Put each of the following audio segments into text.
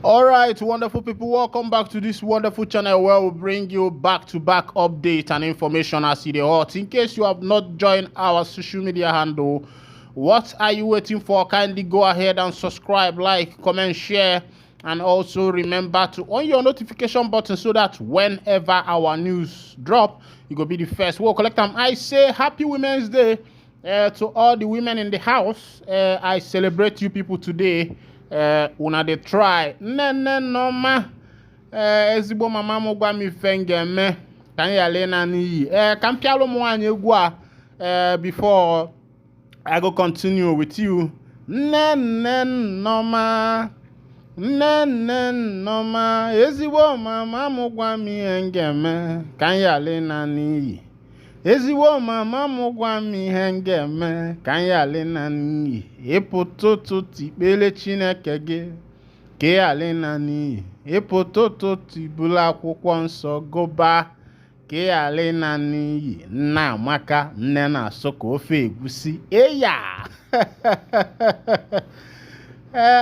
All right, wonderful people, welcome back to this wonderful channel where we bring you back-to-back update and information as it is hot. In case you have not joined our social media handle, what are you waiting for? Kindly go ahead and subscribe, like, comment, share, and also remember to on your notification button so that whenever our news drop, you go be the first. We'll collect them. I say Happy Women's Day to all the women in the house. I celebrate you people today. Una dey try nne noma ezigbo mama m gwa m ife ngeme ka anyị yale na n'iyi ka m pialụ m nwaanyị egwu a before I go continue with you. Nne noma ezigbo mama m gwa m ihe ngeme ka anyị yale na n'iyi. Ezigbo mama m gwa m ihe ngeme ka anyị yale na n'iyi. Ịpụta ụtụtụ ikpele Chineke gị ka ị yale na n'iyi. Ịpụta ụtụtụ ibulu akwụkwọ nsọ gụba ka ị yale na n'iyi. Nna Amaka nne na-asụ ka ofe egusi. Eya!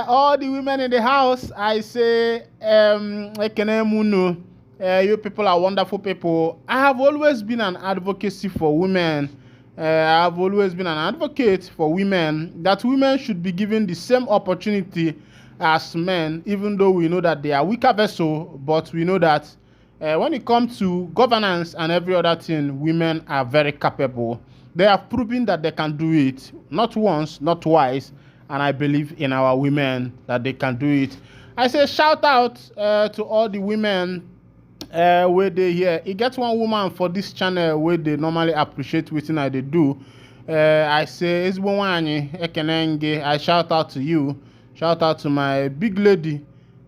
All the women in the house, I say, ekene munu. You people are wonderful people. I have always been an advocacy for women. I have always been an advocate for women, that women should be given the same opportunity as men, even though we know that they are weaker vessel, but we know that when it comes to governance and every other thing, women are very capable. They have proven that they can do it, not once, not twice, and I believe in our women that they can do it. I say shout out to all the women where they here. It gets one woman for this channel where they normally appreciate what I they do. I say I shout out to you. Shout out to my big lady.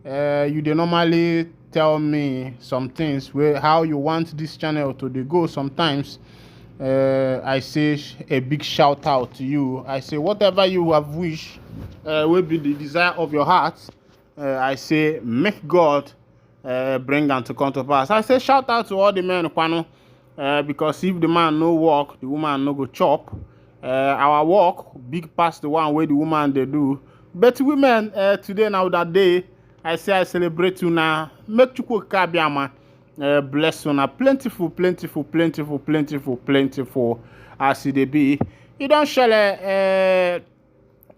You they normally tell me some things where how you want this channel to they go sometimes. I say a big shout out to you. I say whatever you have wished will be the desire of your heart. I say make God bring and to come to pass. I say shout out to all the men, because if the man no work, the woman no go chop. Our work big past the one where the woman they do. But women today now that day, I say I celebrate you now. Make chukwu kabiama bless you now. Plentiful as it be. You don't share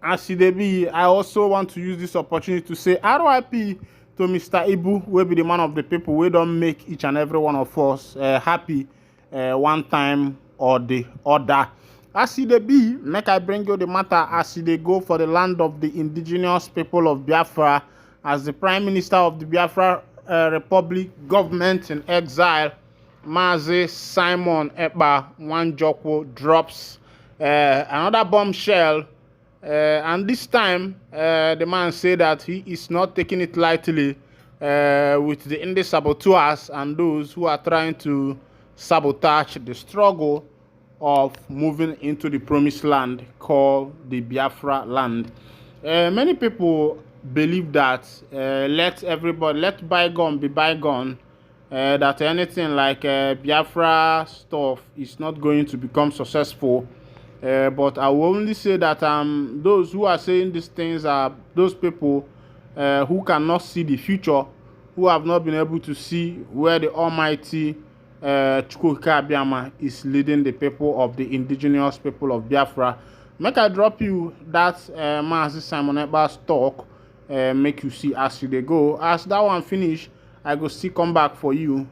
as it be. I also want to use this opportunity to say RIP to Mr. Ibu, will be the man of the people. We don't make each and every one of us happy one time or the other. As it be, make I bring you the matter as they go for the land of the indigenous people of Biafra, as the Prime Minister of the Biafra Republic government in exile, Mazi Simon Ekpa Wanjoko drops another bombshell. And this time, the man said that he is not taking it lightly with the indie saboteurs and those who are trying to sabotage the struggle of moving into the promised land called the Biafra land. Many people believe that let bygone be bygone, that anything like Biafra stuff is not going to become successful. But I will only say that those who are saying these things are those people who cannot see the future, who have not been able to see where the Almighty Abia is leading the people of the indigenous people of Biafra. Make I drop you that Mazi Simon Ekpa's talk, make you see as they go. As that one finish, I go still come back for you.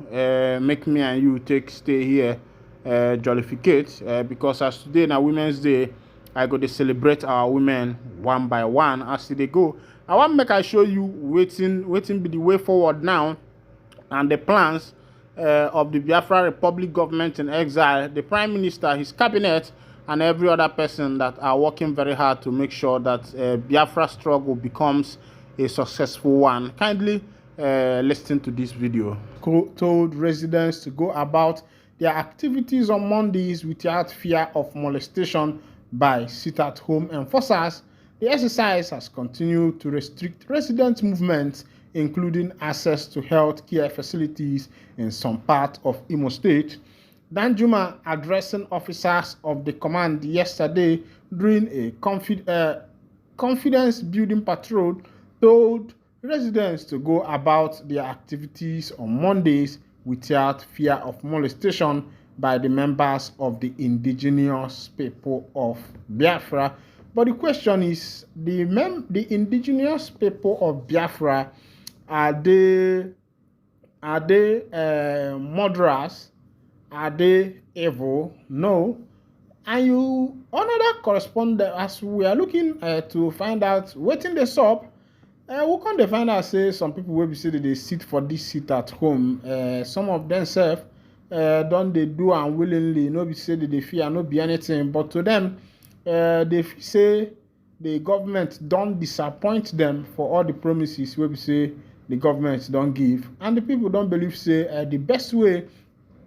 Make me and you stay here. Jollificate because as today na Women's Day, I go to celebrate our women one by one as they go. I want make I show you waiting be the way forward now and the plans of the Biafra Republic government in exile, the Prime Minister, his cabinet, and every other person that are working very hard to make sure that Biafra struggle becomes a successful one. Kindly listen to this video. Told residents to go about their activities on Mondays without fear of molestation by sit-at-home enforcers. The exercise has continued to restrict resident movement, including access to health care facilities in some parts of Imo State. Danjuma, addressing officers of the command yesterday during a confidence-building patrol, told residents to go about their activities on Mondays without fear of molestation by the members of the indigenous people of Biafra. But the question is, the indigenous people of Biafra, are they murderers? Are they evil? No. And another correspondent, as we are looking to find out wetin dey sup, we come to find out say some people will be say that they sit for this seat at home. Some of themselves don't they do unwillingly, no be say that they fear, no be anything, but to them, they say the government don't disappoint them for all the promises wey be say the government don't give, and the people don't believe say the best way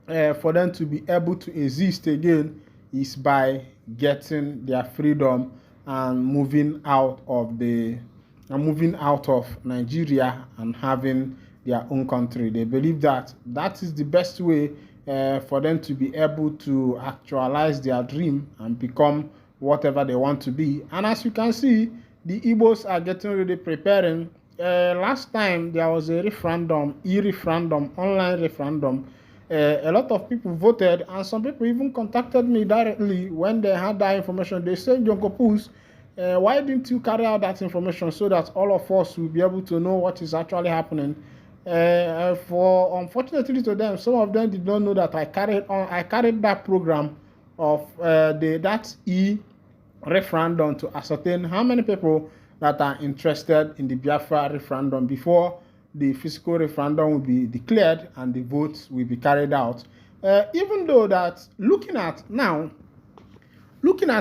for them to be able to exist again is by getting their freedom and moving out of Nigeria and having their own country. They believe that that is the best way for them to be able to actualize their dream and become whatever they want to be. And as you can see, the Igbos are getting ready, preparing. Last time there was a referendum, online referendum. A lot of people voted, and some people even contacted me directly when they had that information. They said, Jonko Pus, why didn't you carry out that information so that all of us will be able to know what is actually happening? For unfortunately to them, some of them did not know that I carried that program of that referendum to ascertain how many people that are interested in the Biafra referendum before the physical referendum will be declared and the votes will be carried out. Even though that, looking at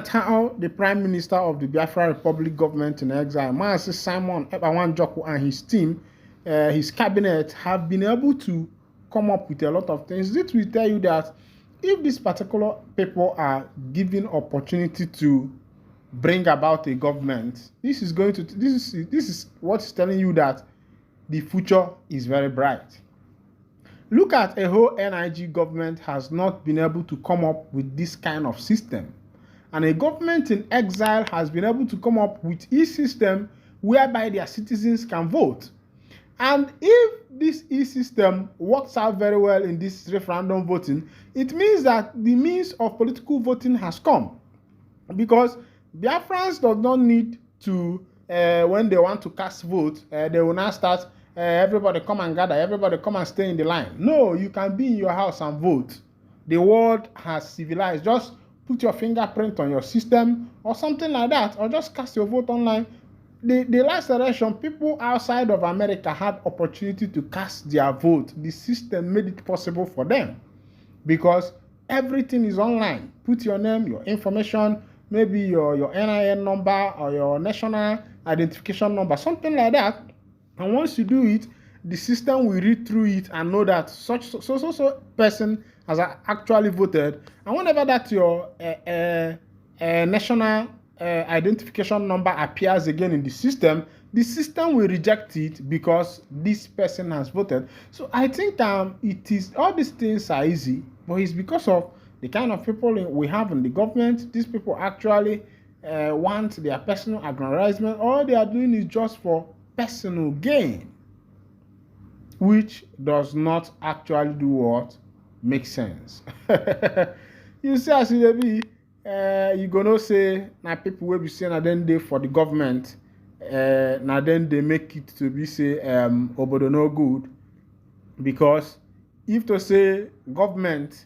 how the Prime Minister of the Biafra Republic government in exile, Master Simon Ekpa and his team, his cabinet, have been able to come up with a lot of things, this will tell you that if these particular people are given opportunity to bring about a government, this is what is telling you that the future is very bright. Look at a whole NIG government has not been able to come up with this kind of system. And a government in exile has been able to come up with a system whereby their citizens can vote. And if this e-system works out very well in this referendum voting, it means that the means of political voting has come. Because Biafrans does not need to, when they want to cast vote, they will now start, everybody come and gather, everybody come and stay in the line. No, you can be in your house and vote. The world has civilized. Just put your fingerprint on your system or something like that, or just cast your vote online. The last election, people outside of America had opportunity to cast their vote. The system made it possible for them because everything is online. Put your name, your information, maybe your NIN number or your national identification number, something like that. And once you do it, the system will read through it and know that such person has actually voted. And whenever that your national identification number appears again in the system will reject it because this person has voted. So I think it is, all these things are easy, but it's because of the kind of people we have in the government. These people actually want their personal aggrandizement. All they are doing is just for personal gain, which does not actually do what makes sense. You see, as it be, you gonna say now people will be saying that then they for the government, now then they make it to be say obodo no good, because if to say government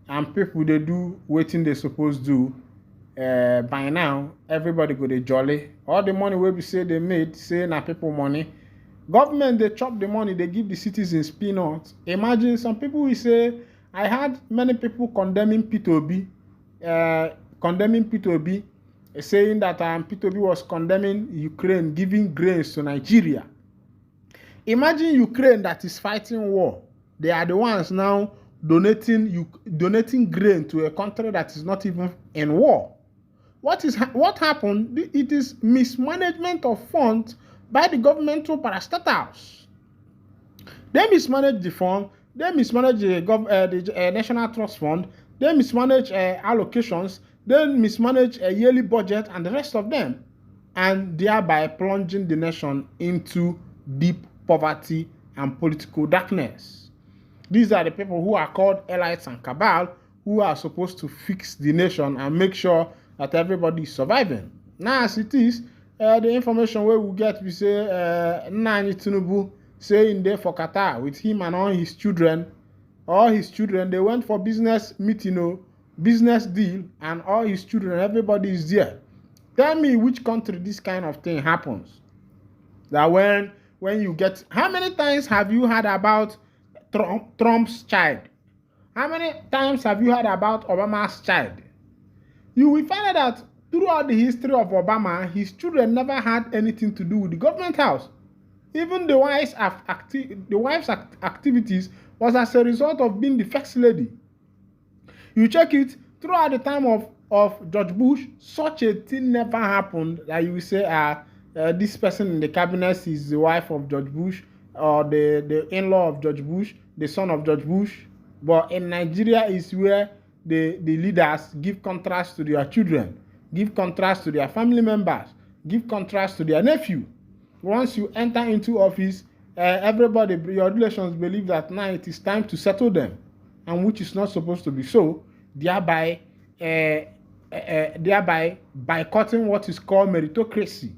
and people they do wetin they supposed do, by now everybody go dey jolly. All the money wey be say they made, say na people money. Government they chop the money, they give the citizens peanuts. Imagine some people will say, I had many people condemning P2B, saying that P2B was condemning Ukraine, giving grains to Nigeria. Imagine Ukraine that is fighting war. They are the ones now donating grain to a country that is not even in war. What happened? It is mismanagement of funds by the governmental parastatals. They mismanage the fund, they mismanage the National Trust Fund, they mismanage allocations, they mismanage a yearly budget and the rest of them, and thereby plunging the nation into deep poverty and political darkness. These are the people who are called elites and cabal, who are supposed to fix the nation and make sure that everybody is surviving. Now, as it is, the information where we get, we say, Nani Tinubu saying there for Qatar with him and all his children, they went for business meeting, business deal, and all his children, everybody is there. Tell me which country this kind of thing happens. That when you get, how many times have you heard about Trump's child? How many times have you heard about Obama's child? You will find out that throughout the history of Obama, his children never had anything to do with the government house. Even the wife's activities was as a result of being the first lady. You check it, throughout the time of George Bush, such a thing never happened that you will say, this person in the cabinet is the wife of George Bush, or the in-law of George Bush, the son of George Bush. But in Nigeria is where the leaders give contrast to their children, give contrast to their family members, give contrast to their nephew. Once you enter into office, everybody, your relations believe that now it is time to settle them, and which is not supposed to be so, thereby boycotting what is called meritocracy.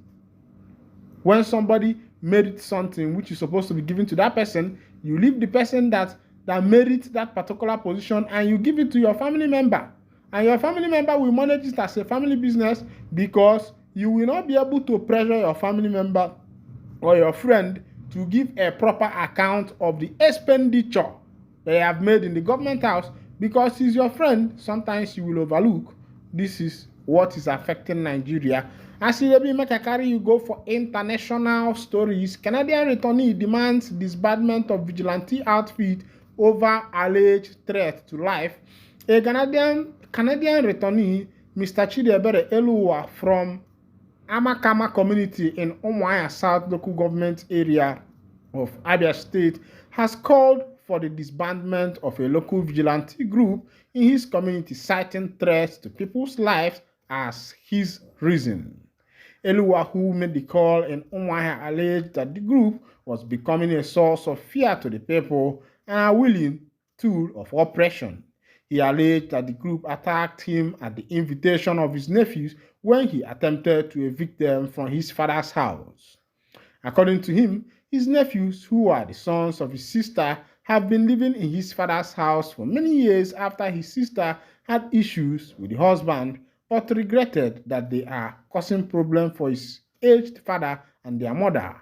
When somebody merits something which is supposed to be given to that person, you leave the person that merits that particular position and you give it to your family member. And your family member will manage it as a family business, because you will not be able to pressure your family member or your friend to give a proper account of the expenditure they have made in the government house, because he's your friend. Sometimes you will overlook. This is what is affecting Nigeria. As you make a carry, you go for international stories. Canadian returnee demands disbandment of vigilante outfit over alleged threat to life. A Canadian returnee, Mr. Chidiebere Eluwa from Amakama community in Umuahia South local government area of Abia State, has called for the disbandment of a local vigilante group in his community, citing threats to people's lives as his reason. Eluwa, who made the call in Umuahia, alleged that the group was becoming a source of fear to the people and a willing tool of oppression. He alleged that the group attacked him at the invitation of his nephews when he attempted to evict them from his father's house. According to him, his nephews, who are the sons of his sister, have been living in his father's house for many years after his sister had issues with the husband, but regretted that they are causing problems for his aged father and their mother.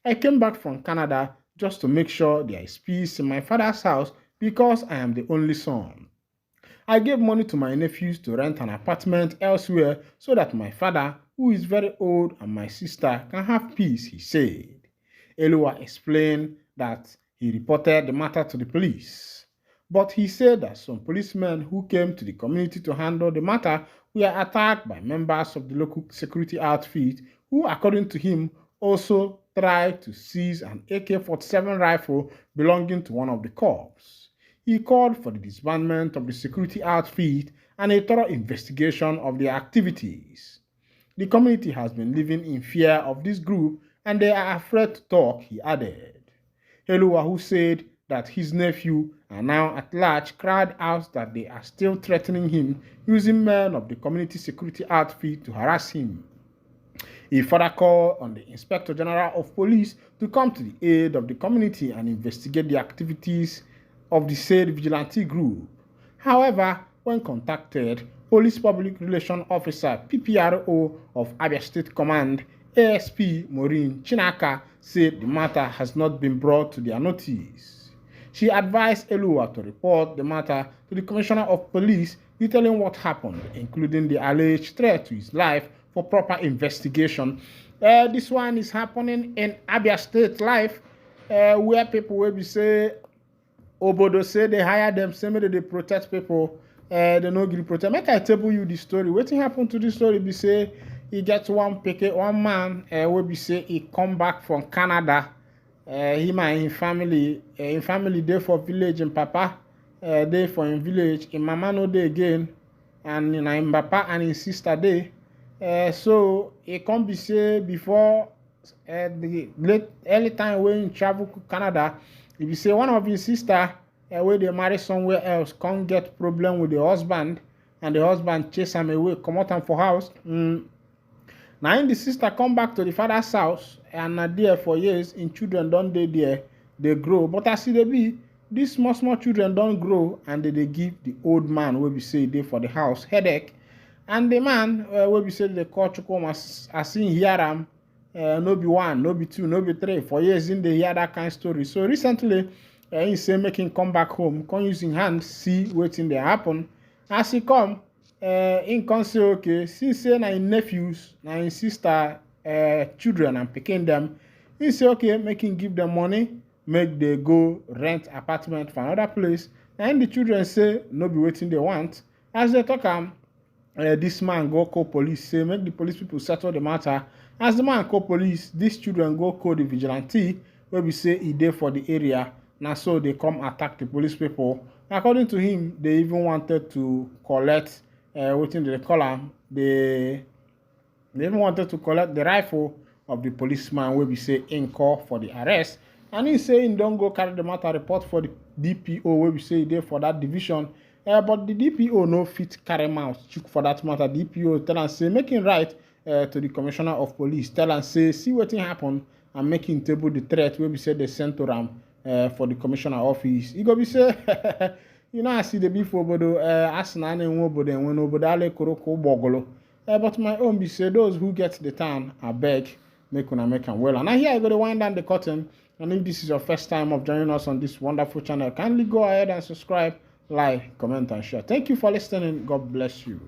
I came back from Canada just to make sure there is peace in my father's house because I am the only son. I gave money to my nephews to rent an apartment elsewhere so that my father, who is very old, and my sister can have peace, he said. Eluwa explained that he reported the matter to the police, but he said that some policemen who came to the community to handle the matter were attacked by members of the local security outfit who, according to him, also tried to seize an AK-47 rifle belonging to one of the corps. He called for the disbandment of the security outfit and a thorough investigation of their activities. The community has been living in fear of this group and they are afraid to talk, he added. Eluwa, who said that his nephew are now at large, cried out that they are still threatening him, using men of the community security outfit to harass him. He further called on the Inspector General of Police to come to the aid of the community and investigate the activities of the said vigilante group. However, when contacted, Police Public Relations Officer PPRO of Abia State Command, ASP Maureen Chinaka, said the matter has not been brought to their notice. She advised Eluwa to report the matter to the Commissioner of Police, detailing what happened, including the alleged threat to his life, for proper investigation. This one is happening in Abia State life, where people will be say, Obodo say they hire them, say maybe they protect people, they no gree protect. Make I tell you the story. Wetin happen to this story be say, he gets one man, will be say he come back from Canada. Him and his family dey for village, and papa dey for him village. Him mama no dey again, and him papa and his sister dey. So he come be say before the late early time when he travel to Canada, if you say one of his sister where they marry somewhere else can't get problem with the husband, and the husband chase him away, come out and for house. Now in the sister come back to the father's house and are there for years, in children don't they there, they grow. But as they be, these small children don't grow, and they give the old man where we say they for the house headache. And the man where we say they call Chukwum as in hear am, no be one, no be two, no be three. For years in the hear that kind of story. So recently, he say making come back home, come using hand see waiting they happen. As he come, in can say okay, since say na him nephews, na him sister, children and picking them, he say okay, making give them money, make they go rent apartment for another place. And the children say no be waiting they want. As they talk this man go call police, say make the police people settle the matter. As the man call police, these children go call the vigilante, where we say he there for the area. Now so they come attack the police people. According to him, they even wanted to collect waiting the collar. They even wanted to collect the rifle of the policeman where we say in call for the arrest. And he saying don't go carry the matter report for the DPO where we say there for that division. But the DPO no fit carry mouth for that matter. DPO tell and say making right to the commissioner of police. Tell and say see what happen and making table the threat where we say they sent to Ram for the commissioner office. He go be say you know I see the before bodo asna na enwo bodo enwe no bodo ale koroko bogolo. But my own be say those who get the town I beg make una make am well. And now here I go to wind down the curtain. And if this is your first time of joining us on this wonderful channel, kindly go ahead and subscribe, like, comment, and share. Thank you for listening. God bless you.